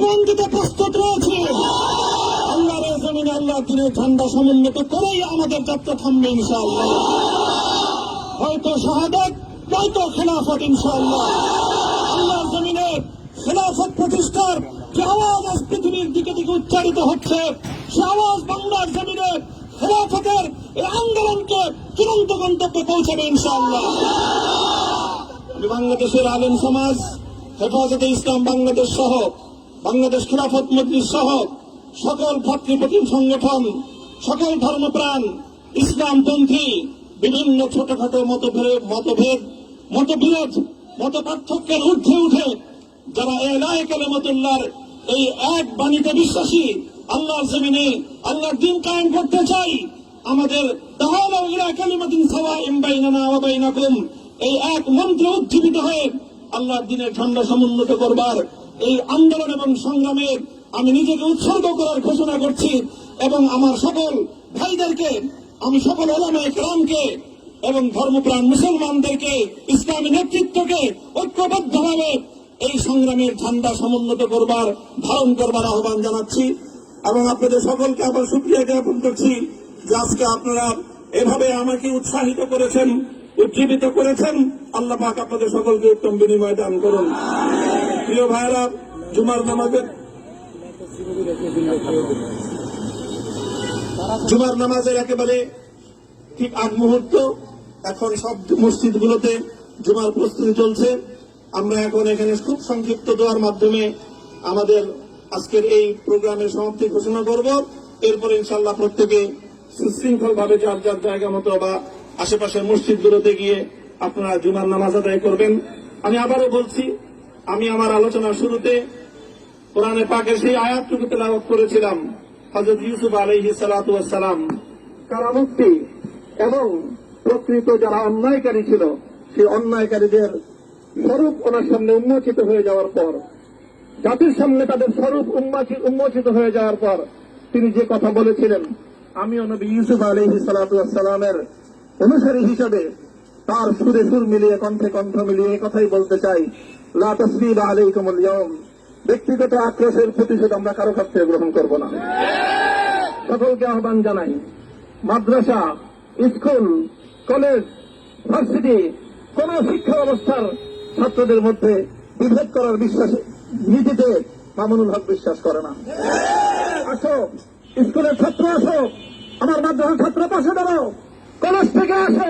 জীবন দিতে প্রস্তুত রয়েছে। আল্লাহর জমিনে আল্লাহ দিনের ঝান্ডা সমুন্নত করেই আমাদের যাত্রা থামবে ইনশাআল্লাহ। হয়তো শাহাদাত, নয়তো খেলাফত ইনশাআল্লাহ। আল্লাহর জমিনে খেলাফত প্রতিষ্ঠার যে আওয়াজ আজ পৃথিবীর দিকে দিকে উচ্চারিত হচ্ছে, সে আওয়াজ বাংলার জমিনে খেলাফতের এই আন্দোলনকে চূড়ান্ত গন্তব্যে পৌঁছাবে ইনশাআল্লাহ। আমি বাংলাদেশের আলেম সমাজ, হেফাজতে ইসলাম বাংলাদেশ সহ বাংলাদেশ খেলাফত মজলিস সহ সকল ভাতৃপ্রতিম সংগঠন, সকল ধর্মপ্রাণ, ইসলামপন্থী বিভিন্ন ছোটখাটো মতবিরোধ, মত পার্থক্যের ঊর্ধ্বে উঠে যারা এলায়ে কালিমাতুল্লাহর এই এক বাণীতে বিশ্বাসী, আল্লাহর জমিনে আল্লাহর দ্বীন কায়েম করতে চাই, আমাদের তাআলা ইলা কালিমাতিন সাওয়াইন বাইনানা ওয়া বাইনাকুম এই এক মন্ত্রে উজ্জীবিত হয়ে আল্লাহর দ্বীনের ঝান্ডা সমুন্নত করবার এই আন্দোলন এবং সংগ্রামে আমি নিজেকে উৎসর্গ করার ঘোষণা করছি। এবং আমার সকল ভাইদেরকে, আমি সকল উলামায়ে কেরামকে এবং ধর্মপ্রাণ মুসলমানদেরকে, ইসলামী নেতৃত্বকে ঐক্যবদ্ধভাবে এই সংগ্রামের ঝান্ডা সমুন্নত করবার, ধারণ করবার আহ্বান জানাচ্ছি। এবং আপনাদের সকলকে আবার শুকরিয়া জ্ঞাপন করছি যে আজকে আপনারা এভাবে আমাকে উৎসাহিত করেছেন, উজ্জীবিত করেছেন। আল্লাহ পাক আপনাদের সকলকে উত্তম বিনিময় দান করুন। প্রিয় ভাইরা, জুমার নামাজের একেবারে ঠিক আগ মুহূর্ত। এখন সব মসজিদগুলোতে জুমার প্রস্তুতি চলছে। আমরা এখন এখানে খুব সংক্ষিপ্ত দোয়ার মাধ্যমে আমাদের আজকের এই প্রোগ্রামের সমাপ্তি ঘোষণা করব। এরপরে ইনশাআল্লাহ প্রত্যেকে সুশৃঙ্খল ভাবে যার যার জায়গা মতো বা আশেপাশের মসজিদগুলোতে গিয়ে আপনারা জুমার নামাজ আদায় করবেন। আমি আবারও বলছি, আমি আমার আলোচনার শুরুতে কোরআনে পাকের সেই আয়াতটুকু তেলাওয়াত করেছিলাম, হযরত ইউসুফ আলাইহিস সালাতু ওয়াস সালাম কারামুক্তি এবং প্রকৃত যারা অন্যায়কারী ছিল সেই অন্যায়কারীদের স্বরূপ ওনার সামনে উন্মোচিত হয়ে যাওয়ার পর, জাতির সামনে তাদের স্বরূপ উন্মোচিত হয়ে যাওয়ার পর তিনি যে কথা বলেছিলেন, আমিও নবী ইউসুফ আলাইহিস সালাতু ওয়াস সালামের অনুসারী হিসেবে তার সুরে সুর মিলিয়ে, কণ্ঠে কণ্ঠ মিলিয়ে এই কথাই বলতে চাই, লা তাসরিবা আলাইকুমুল ইয়াউম। ব্যক্তিগত আক্রোশের প্রতিশোধ আমরা কারো কাছ থেকে গ্রহণ করব না। সকলকে আহ্বান জানাই, মাদ্রাসা, স্কুল, কলেজ, ভার্সিটি কোন শিক্ষা ব্যবস্থার ছাত্রদের মধ্যে বিভেদ করার বিশ্বাসে নীতিতে মামুনুল হক বিশ্বাস করে না। আসো, স্কুলের ছাত্র আসো, আমার মাদ্রাসার ছাত্র পাশে দাঁড়াও, কলেজ থেকে আসো,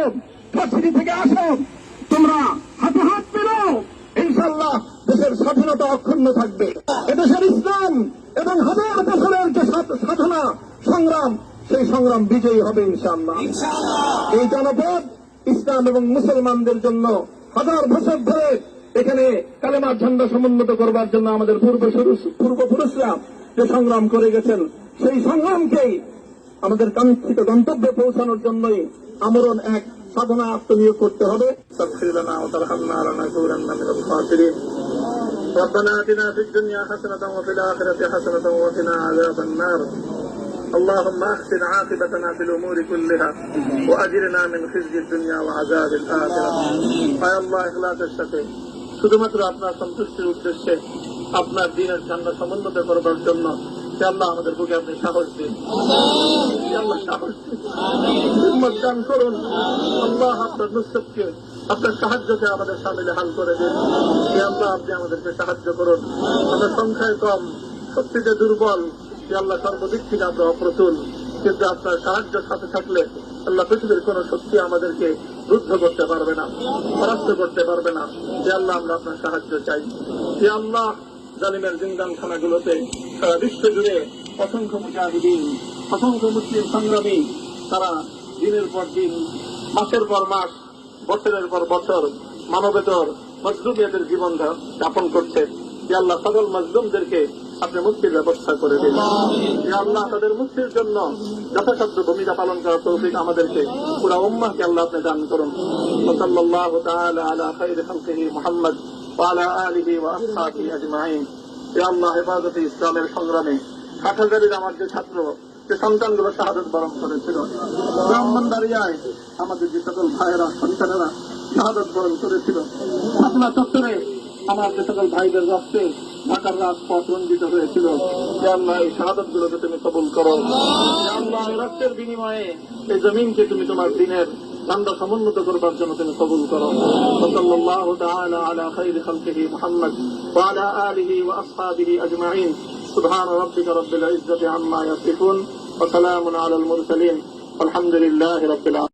ভার্সিটি থেকে আসো, তোমরা হাতে হাত মিলাও, ইনশাআল্লাহ দেশের স্বাধীনতা অক্ষুণ্ণ থাকবে। এদেশের ইসলাম এবং হাজার বছরের যে সাধনা সংগ্রাম, সেই সংগ্রাম বিজয়ী হবে ইনশাআল্লাহ। এই জনপদ ইসলাম এবং মুসলমানদের জন্য হাজার বছর ধরে এখানে কালেমার ঝান্ডা সমুন্নত করবার জন্য আমাদের পূর্বপুরুষরা যে সংগ্রাম করে গেছেন, সেই সংগ্রামকেই আমাদের কাঙ্ক্ষিত গন্তব্যে পৌঁছানোর জন্যই আমরণ এক সাধনা আত্মনিয়োগ করতে হবে। ربنا آتنا في الدنيا حسنة وفي الآخرة حسنة وقنا عذاب النار اللهم أحسن عاقبتنا في الأمور كلها وأجرنا من خزي الدنيا وعذاب الآخرة يا الله إخلاصের সাথে শুধুমাত্র আপনার সন্তুষ্টির উদ্দেশ্যে আপনার দ্বীনের ঝান্ডা সমুন্নত করবার জন্য আল্লাহ আমাদের বুকে আপনি সাহস দিন, আল্লাহ সাহস দিন, হিম্মত দান করুন। আল্লাহ আপনার নুসরতকে, আপনার সাহায্যকে আমাদের সামিলে হাল করে দিন। আল্লাহ আপনি আমাদেরকে সাহায্য করুন। আমরা সংখ্যায় কম, শক্তিতে দুর্বল, আল্লাহ সর্বদিক থেকে আমরা অপ্রতুল, কিন্তু আপনার সাহায্য সাথে থাকলে আল্লাহ পৃথিবীর কোন শক্তি আমাদেরকে রুদ্ধ করতে পারবে না, পরাস্ত করতে পারবে না। যে আল্লাহ আমরা আপনার সাহায্য চাই। যে আল্লাহ জালিমের জিন্দানখানাগুলোতে সারা বিশ্ব জুড়ে অসংখ্য মুজাহিদিন, অসংখ্য মুসলিম সংগ্রামী তারা দিনের পর দিন, মাসের পর মাস, বছরের পর বছর মানবেতর মজলুমিয়াতের জীবন যাপন করছে। যে আল্লাহ সকল মজলুমদেরকে আপনি মুক্তির ব্যবস্থা করে দিন। যে আল্লাহ তাদের মুক্তির জন্য যথাসাধ্য ভূমিকা পালন করার তৌফিক আমাদেরকে, পুরা উম্মাহকে আল্লাহ আপনি দান করুন। সাল্লাল্লাহু তাআলা আলা খায়রি খালকিহি মুহাম্মদ ওয়া আলা আলিহি ওয়া আসহাবিহি আজমাইন। ইয়া আল্লাহ, হেফাজতে ইসলামের সংগ্রামে হাটহাজারীর আমার যে ছাত্র, যে সন্তানগুলো শাহাদাত বরণ করেছিল, ব্রাহ্মণবাড়িয়ায় আমাদের যে সকল ভাইয়েরা, সন্তানেরা শাহাদাত বরণ করেছিল, আপনার চত্বরে আমার যে সকল ভাইদের রক্তে ঢাকার রাজপথ রঞ্জিত হয়েছিল। হে আল্লাহ, এই শাহাদাত গুলোকে তুমি কবুল করো। হে আল্লাহ, এই রক্তের বিনিময়ে এই জমিনকে তুমি তোমার দিনের ঝান্ডা সমুন্নত করবার জন্য তুমি কবুল করো। সাল্লাল্লাহু তাআলা আলা খাইরি খালকিহি মুহাম্মদ ওয়া আলা আলিহি ওয়া আসহাবিহি আজমাইন। সুবহান রাব্বিকা রাব্বিল ইজ্জাতি আম্মা ইয়াসিফুন ওয়া সালামুন আলাল মুরসালিন। আলহামদুলিল্লাহি রাব্বিল আলামিন।